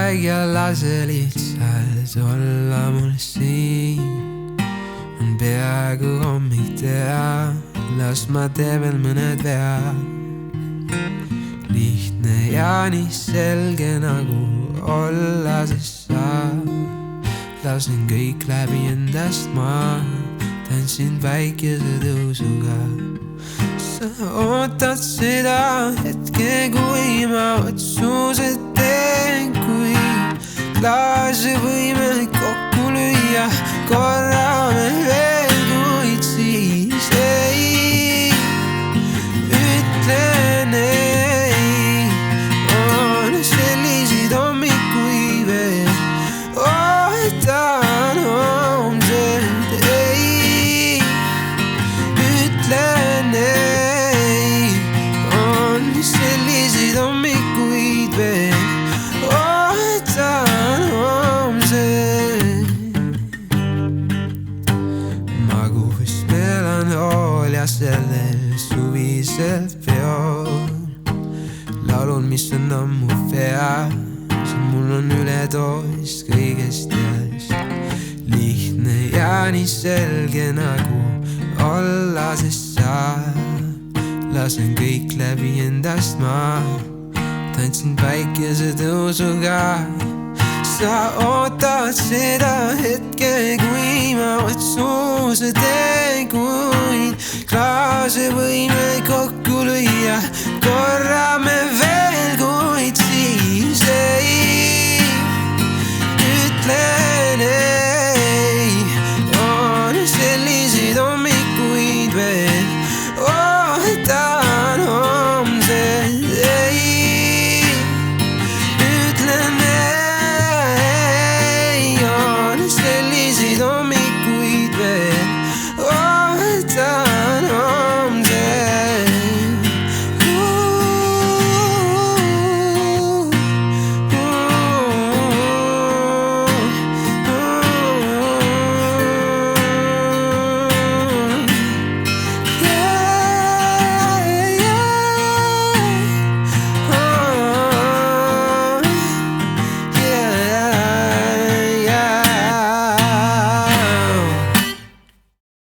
aeg ja lase lihtsalt olla mul siin. On peaaegu hommik tea, las ma tee veel mõned vead. Lihtne ja nii selge nagu olla sest saab. Lasen kõik läbi endast ma tantsin päikese tõusuga. Sa ootad seda hetke, kui ma otsuse teen, kui klaase võime kokku lüüa. Korra me veel, kuid siis ei ütlen ei. On selliseid hommikuid veel, ootan homset ei. Ütlen ei. On selliseid hommikuid veel, ootan homset. Magus melanhoolia sellel suvisel peol. Laulun, mis on ammu pea, mul on üledoos kõigest jääst. Lihtne ja nii selge nagu olla sest saab. Lasen kõik läbi endast ma tantsin päikese tõusuga. Sa ootad seda hetke, kui ma otsuse teen, kuid klaase võime kokku lüüa. Korra me veel, kuid siis ei